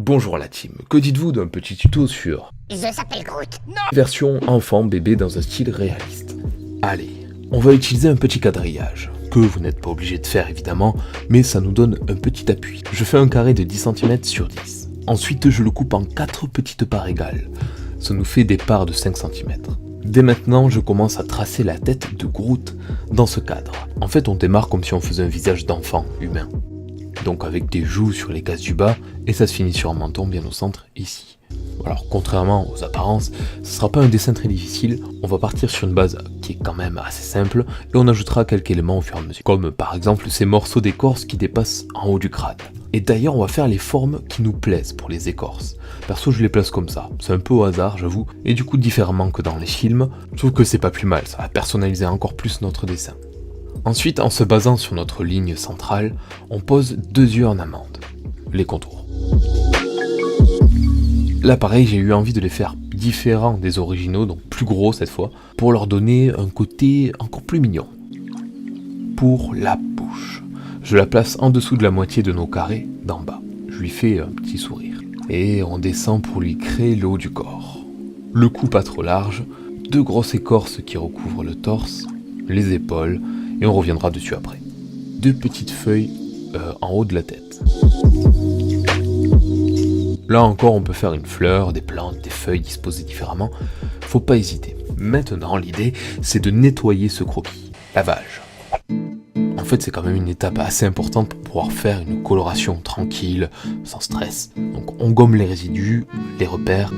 Bonjour la team, que dites-vous d'un petit tuto sur Je s'appelle Groot. version enfant-bébé dans un style réaliste? Allez, on va utiliser un petit quadrillage, que vous n'êtes pas obligé de faire évidemment, mais ça nous donne un petit appui. Je fais un carré de 10 cm sur 10. Ensuite, je le coupe en 4 petites parts égales. Ça nous fait des parts de 5 cm. Dès maintenant, je commence à tracer la tête de Groot dans ce cadre. En fait, on démarre comme si on faisait un visage d'enfant humain. Donc avec des joues sur les cases du bas, et ça se finit sur un menton bien au centre, ici. Alors contrairement aux apparences, ce sera pas un dessin très difficile, on va partir sur une base qui est quand même assez simple, et on ajoutera quelques éléments au fur et à mesure, comme par exemple ces morceaux d'écorce qui dépassent en haut du crâne. Et d'ailleurs on va faire les formes qui nous plaisent pour les écorces. Perso je les place comme ça, c'est un peu au hasard j'avoue, et du coup différemment que dans les films, je trouve que c'est pas plus mal, ça va personnaliser encore plus notre dessin. Ensuite, en se basant sur notre ligne centrale, on pose 2 yeux en amande, les contours. Là pareil, j'ai eu envie de les faire différents des originaux, donc plus gros cette fois, pour leur donner un côté encore plus mignon. Pour la bouche, je la place en dessous de la moitié de nos carrés d'en bas. Je lui fais un petit sourire. Et on descend pour lui créer le haut du corps. Le cou pas trop large, 2 grosses écorces qui recouvrent le torse, les épaules, et on reviendra dessus après. 2 petites feuilles en haut de la tête. Là encore, on peut faire une fleur, des plantes, des feuilles disposées différemment. Faut pas hésiter. Maintenant, l'idée, c'est de nettoyer ce croquis. Lavage. En fait, c'est quand même une étape assez importante pour pouvoir faire une coloration tranquille, sans stress. Donc on gomme les résidus, les repères,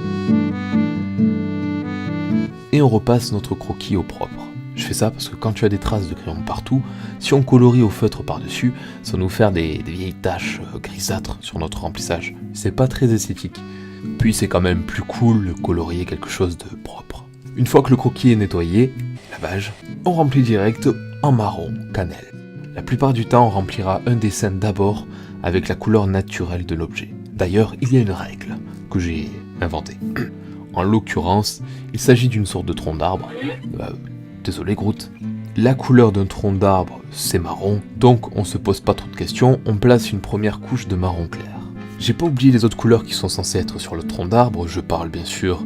et on repasse notre croquis au propre. Je fais ça parce que quand tu as des traces de crayon partout, si on colorie au feutre par-dessus, ça va nous faire des vieilles taches grisâtres sur notre remplissage. C'est pas très esthétique. Puis c'est quand même plus cool de colorier quelque chose de propre. Une fois que le croquis est nettoyé, lavage, on remplit direct en marron cannelle. La plupart du temps, on remplira un dessin d'abord avec la couleur naturelle de l'objet. D'ailleurs, il y a une règle que j'ai inventée. En l'occurrence, il s'agit d'une sorte de tronc d'arbre. Désolé Groot. La couleur d'un tronc d'arbre, c'est marron, donc on se pose pas trop de questions, on place une première couche de marron clair. J'ai pas oublié les autres couleurs qui sont censées être sur le tronc d'arbre, je parle bien sûr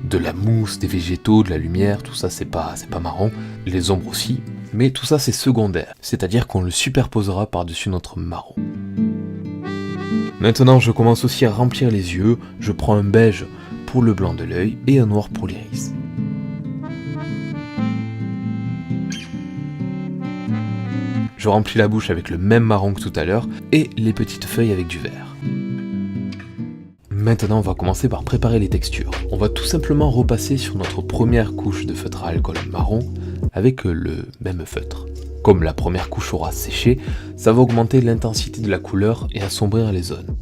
de la mousse, des végétaux, de la lumière, tout ça c'est pas marron, les ombres aussi, mais tout ça c'est secondaire, c'est-à-dire qu'on le superposera par-dessus notre marron. Maintenant je commence aussi à remplir les yeux, je prends un beige pour le blanc de l'œil et un noir pour l'iris. Je remplis la bouche avec le même marron que tout à l'heure et les petites feuilles avec du vert. Maintenant, on va commencer par préparer les textures. On va tout simplement repasser sur notre première couche de feutre à alcool marron avec le même feutre. Comme la première couche aura séché, ça va augmenter l'intensité de la couleur et assombrir les zones.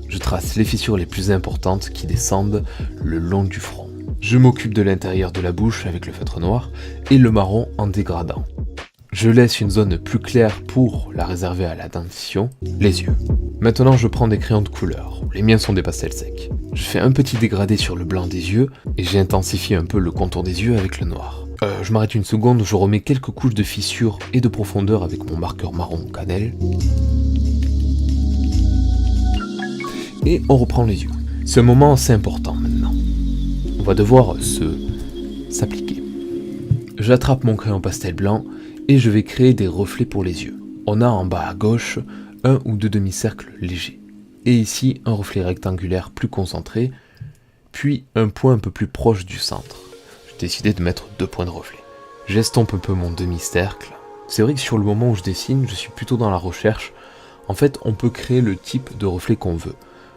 Je trace les fissures les plus importantes qui descendent le long du front. Je m'occupe de l'intérieur de la bouche avec le feutre noir et le marron en dégradant. Je laisse une zone plus claire pour la réserver à la dentition, les yeux. Maintenant je prends des crayons de couleur, les miens sont des pastels secs. Je fais un petit dégradé sur le blanc des yeux et j'intensifie un peu le contour des yeux avec le noir. Je m'arrête une seconde, je remets quelques couches de fissure et de profondeur avec mon marqueur marron cannelle. Et on reprend les yeux. C'est un moment assez important maintenant. On va devoir s'appliquer. J'attrape mon crayon pastel blanc et je vais créer des reflets pour les yeux. On a en bas à gauche un ou 2 demi-cercles légers. Et ici un reflet rectangulaire plus concentré, puis un point un peu plus proche du centre. J'ai décidé de mettre 2 points de reflet. J'estompe un peu mon demi-cercle. C'est vrai que sur le moment où je dessine, je suis plutôt dans la recherche. En fait, on peut créer le type de reflet qu'on veut.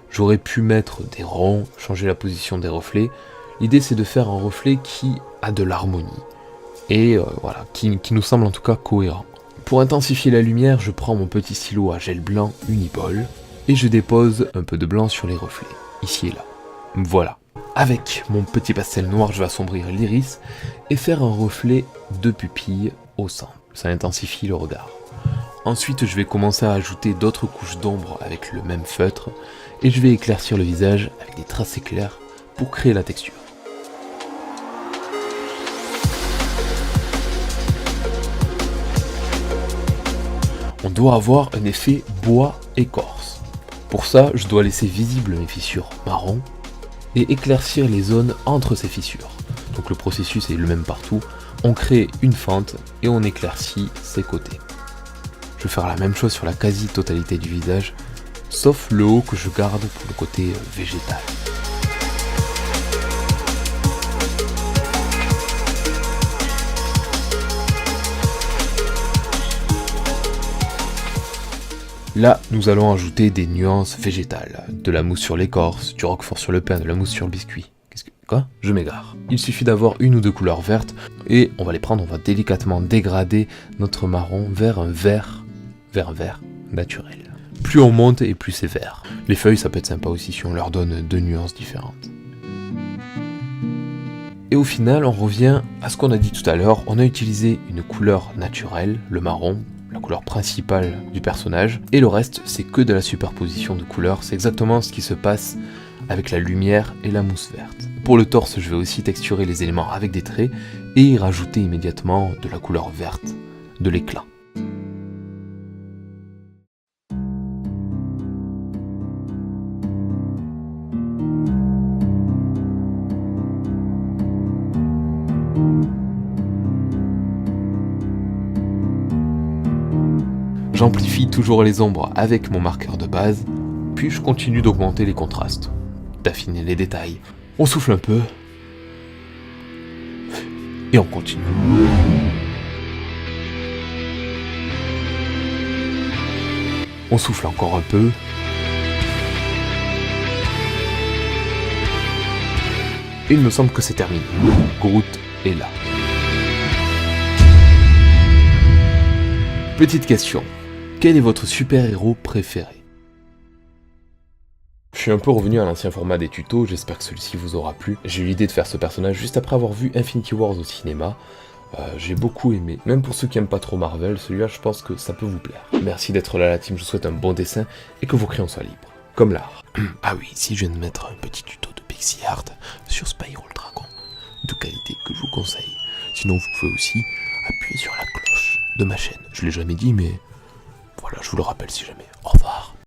J'aurais pu mettre des ronds, changer la position des reflets. L'idée c'est de faire un reflet qui a de l'harmonie. Et voilà, qui nous semble en tout cas cohérent. Pour intensifier la lumière, je prends mon petit stylo à gel blanc Uniball et je dépose un peu de blanc sur les reflets, ici et là. Voilà. Avec mon petit pastel noir, je vais assombrir l'iris et faire un reflet de pupille au centre. Ça intensifie le regard. Ensuite, je vais commencer à ajouter d'autres couches d'ombre avec le même feutre et je vais éclaircir le visage avec des tracés clairs pour créer la texture. On doit avoir un effet bois écorce. Pour ça, je dois laisser visibles mes fissures marron et éclaircir les zones entre ces fissures. Donc le processus est le même partout. On crée une fente et on éclaircit ses côtés. Je vais faire la même chose sur la quasi-totalité du visage, sauf le haut que je garde pour le côté végétal. Là, nous allons ajouter des nuances végétales. De la mousse sur l'écorce, du roquefort sur le pain, de la mousse sur le biscuit. Quoi ? Je m'égare. Il suffit d'avoir une ou deux couleurs vertes et on va les prendre, on va délicatement dégrader notre marron vers un vert naturel. Plus on monte et plus c'est vert. Les feuilles, ça peut être sympa aussi si on leur donne deux nuances différentes. Et au final, on revient à ce qu'on a dit tout à l'heure. On a utilisé une couleur naturelle, le marron, la couleur principale du personnage, et le reste c'est que de la superposition de couleurs. C'est exactement ce qui se passe avec la lumière et la mousse verte. Pour le torse, je vais aussi texturer les éléments avec des traits et y rajouter immédiatement de la couleur verte, de l'éclat. J'amplifie toujours les ombres avec mon marqueur de base, puis je continue d'augmenter les contrastes, d'affiner les détails. On souffle un peu, et on continue. On souffle encore un peu. Et il me semble que c'est terminé. Groot est là. Petite question. Quel est votre super-héros préféré ? Je suis un peu revenu à l'ancien format des tutos, j'espère que celui-ci vous aura plu. J'ai eu l'idée de faire ce personnage juste après avoir vu Infinity Wars au cinéma. J'ai beaucoup aimé, même pour ceux qui aiment pas trop Marvel, celui-là je pense que ça peut vous plaire. Merci d'être là la team, je vous souhaite un bon dessin et que vos crayons soient libres, comme l'art. Ah oui, ici je viens de mettre un petit tuto de Pixie Art sur Spyro le Dragon, de qualité que je vous conseille. Sinon vous pouvez aussi appuyer sur la cloche de ma chaîne. Je l'ai jamais dit mais voilà, je vous le rappelle si jamais. Au revoir.